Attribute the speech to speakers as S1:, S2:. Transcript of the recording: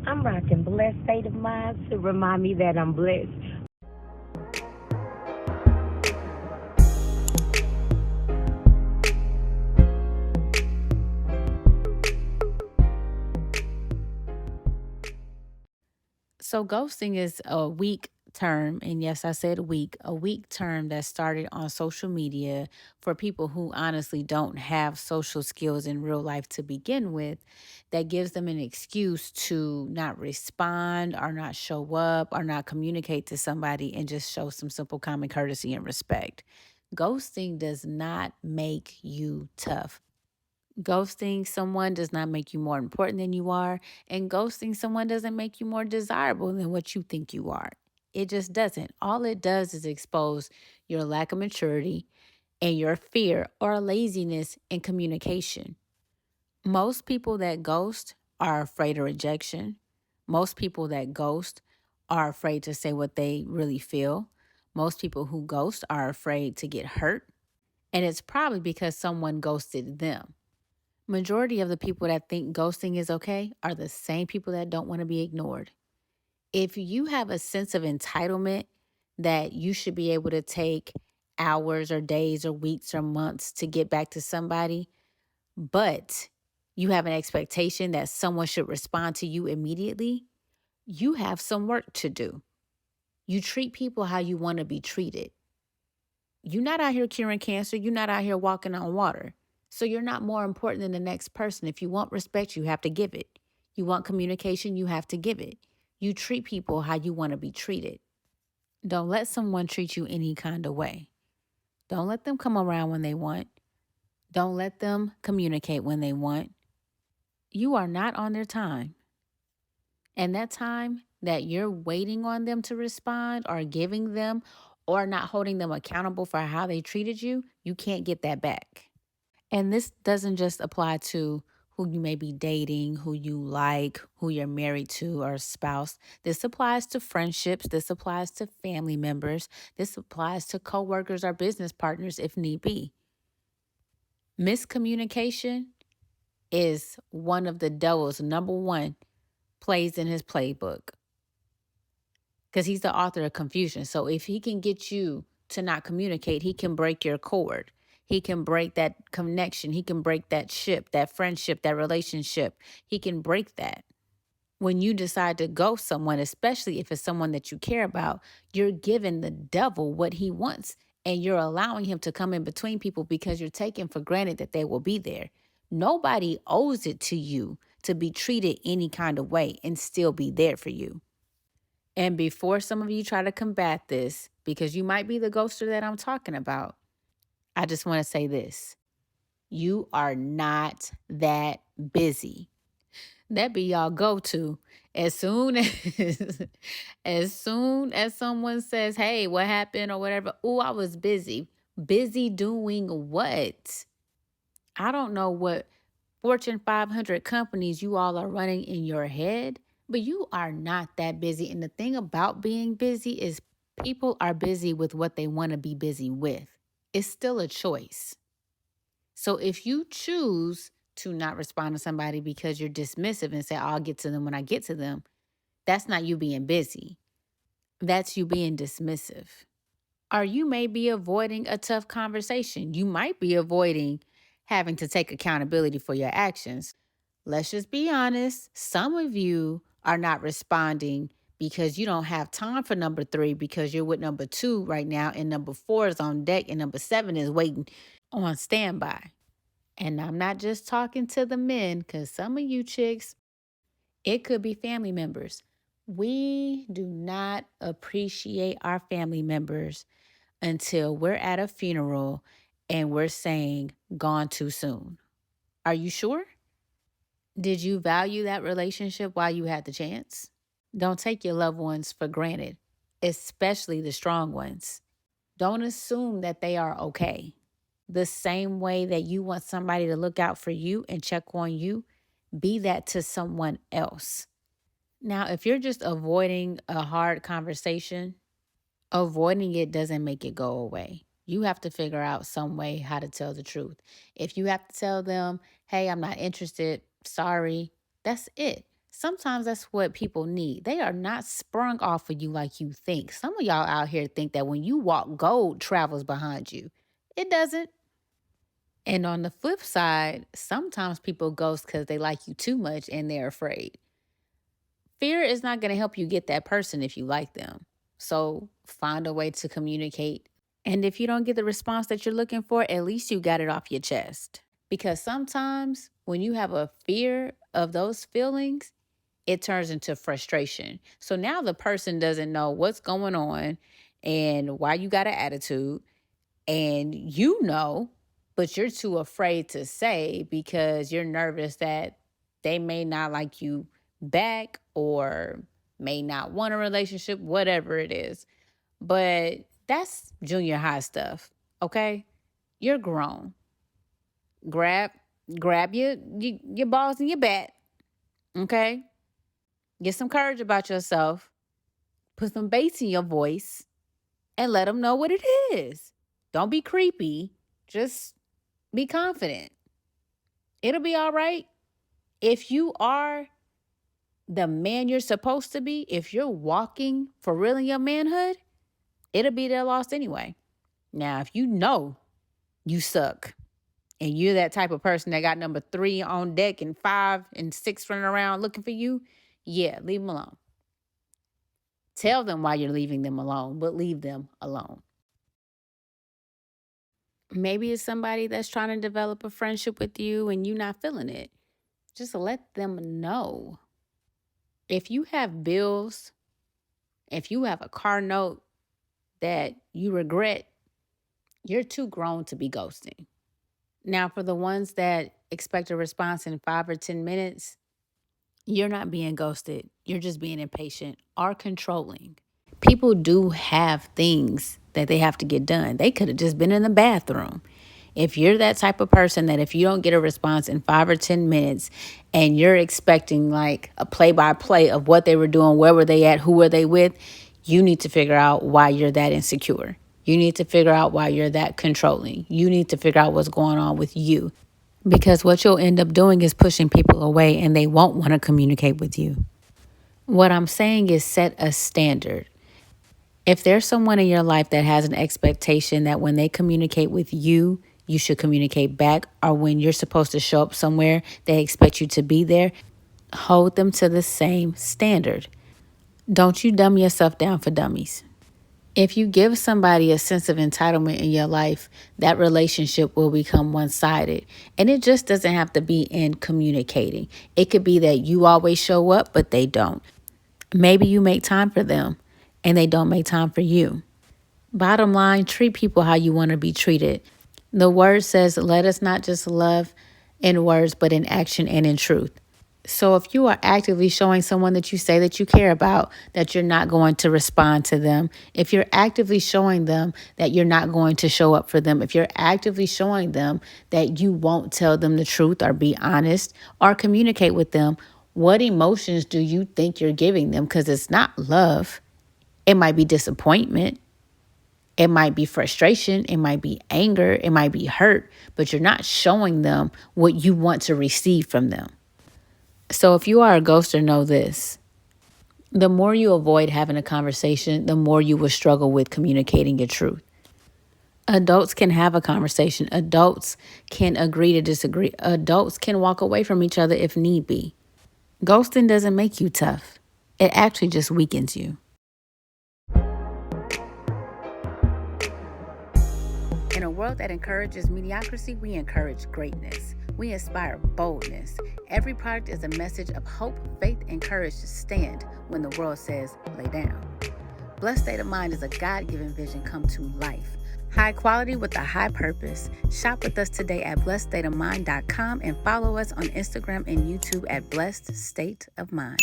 S1: I'm rocking Blessed State of Mind to remind me that I'm blessed.
S2: So ghosting is a weak term, and yes, I said weak, a weak term that started on social media for people who honestly don't have social skills in real life to begin with, that gives them an excuse to not respond or not show up or not communicate to somebody and just show some simple common courtesy and respect. Ghosting does not make you tough. Ghosting someone does not make you more important than you are, and ghosting someone doesn't make you more desirable than what you think you are. It just doesn't. All it does is expose your lack of maturity and your fear or laziness in communication. Most people that ghost are afraid of rejection. Most people that ghost are afraid to say what they really feel. Most people who ghost are afraid to get hurt. And it's probably because someone ghosted them. Majority of the people that think ghosting is okay are the same people that don't want to be ignored. If you have a sense of entitlement that you should be able to take hours or days or weeks or months to get back to somebody, but you have an expectation that someone should respond to you immediately, you have some work to do. You treat people how you want to be treated. You're not out here curing cancer. You're not out here walking on water. So you're not more important than the next person. If you want respect, you have to give it. You want communication, you have to give it. You treat people how you want to be treated. Don't let someone treat you any kind of way. Don't let them come around when they want. Don't let them communicate when they want. You are not on their time. And that time that you're waiting on them to respond or giving them or not holding them accountable for how they treated you, you can't get that back. And this doesn't just apply to who you may be dating, who you like, who you're married to, or a spouse. This applies to friendships. This applies to family members. This applies to coworkers or business partners if need be. Miscommunication is one of the devil's number one plays in his playbook because he's the author of confusion. So if he can get you to not communicate, he can break your cord. He can break that connection. He can break that ship, that friendship, that relationship. He can break that. When you decide to ghost someone, especially if it's someone that you care about, you're giving the devil what he wants and you're allowing him to come in between people because you're taking for granted that they will be there. Nobody owes it to you to be treated any kind of way and still be there for you. And before some of you try to combat this, because you might be the ghoster that I'm talking about, I just want to say this. You are not that busy. That be y'all go to. As soon as as soon as someone says, "Hey, what happened?" or whatever, "Oh, I was busy." Busy doing what? I don't know what Fortune 500 companies you all are running in your head, but you are not that busy. And the thing about being busy is people are busy with what they want to be busy with. It's still a choice. So if you choose to not respond to somebody because you're dismissive and say, I'll get to them when I get to them, that's not you being busy. That's you being dismissive. Or you may be avoiding a tough conversation. You might be avoiding having to take accountability for your actions. Let's just be honest. Some of you are not responding because you don't have time for number three because you're with number two right now, and number four is on deck, and number seven is waiting on standby. And I'm not just talking to the men because some of you chicks, it could be family members. We do not appreciate our family members until we're at a funeral and we're saying, gone too soon. Are you sure? Did you value that relationship while you had the chance? Don't take your loved ones for granted, especially the strong ones. Don't assume that they are okay. The same way that you want somebody to look out for you and check on you, be that to someone else. Now, if you're just avoiding a hard conversation, avoiding it doesn't make it go away. You have to figure out some way how to tell the truth. If you have to tell them, hey, I'm not interested, sorry, that's it. Sometimes that's what people need. They are not sprung off of you like you think. Some of y'all out here think that when you walk, gold travels behind you. It doesn't. And on the flip side, sometimes people ghost because they like you too much and they're afraid. Fear is not going to help you get that person if you like them. So find a way to communicate. And if you don't get the response that you're looking for, at least you got it off your chest. Because sometimes when you have a fear of those feelings, it turns into frustration. So now the person doesn't know what's going on and why you got an attitude. And you know, but you're too afraid to say because you're nervous that they may not like you back or may not want a relationship, whatever it is. But that's junior high stuff, okay? You're grown. Grab your balls in your bat, okay? Get some courage about yourself. Put some bass in your voice and let them know what it is. Don't be creepy. Just be confident. It'll be all right. If you are the man you're supposed to be, if you're walking for real in your manhood, it'll be their loss anyway. Now, if you know you suck and you're that type of person that got number 3 on deck and 5 and 6 running around looking for you, yeah, leave them alone. Tell them why you're leaving them alone, but leave them alone. Maybe it's somebody that's trying to develop a friendship with you and you're not feeling it. Just let them know. If you have bills, if you have a car note that you regret, you're too grown to be ghosting. Now, for the ones that expect a response in 5 or 10 minutes, you're not being ghosted. You're just being impatient or controlling. People do have things that they have to get done. They could have just been in the bathroom. If you're that type of person that if you don't get a response in 5 or 10 minutes and you're expecting like a play-by-play of what they were doing, where were they at, who were they with, you need to figure out why you're that insecure. You need to figure out why you're that controlling. You need to figure out what's going on with you. Because what you'll end up doing is pushing people away and they won't want to communicate with you. What I'm saying is set a standard. If there's someone in your life that has an expectation that when they communicate with you, you should communicate back, or when you're supposed to show up somewhere, they expect you to be there, hold them to the same standard. Don't you dumb yourself down for dummies. If you give somebody a sense of entitlement in your life, that relationship will become one-sided. And it just doesn't have to be in communicating. It could be that you always show up, but they don't. Maybe you make time for them and they don't make time for you. Bottom line, treat people how you want to be treated. The word says, let us not just love in words, but in action and in truth. So if you are actively showing someone that you say that you care about, that you're not going to respond to them, if you're actively showing them that you're not going to show up for them, if you're actively showing them that you won't tell them the truth or be honest or communicate with them, what emotions do you think you're giving them? Because it's not love. It might be disappointment. It might be frustration. It might be anger. It might be hurt, but you're not showing them what you want to receive from them. So if you are a ghoster, know this. The more you avoid having a conversation, the more you will struggle with communicating your truth. Adults can have a conversation. Adults can agree to disagree. Adults can walk away from each other if need be. Ghosting doesn't make you tough. It actually just weakens you. In a world that encourages mediocrity, we encourage greatness. We inspire boldness. Every product is a message of hope, faith, and courage to stand when the world says, lay down. Blessed State of Mind is a God-given vision come to life. High quality with a high purpose. Shop with us today at blessedstateofmind.com and follow us on Instagram and YouTube at Blessed State of Mind.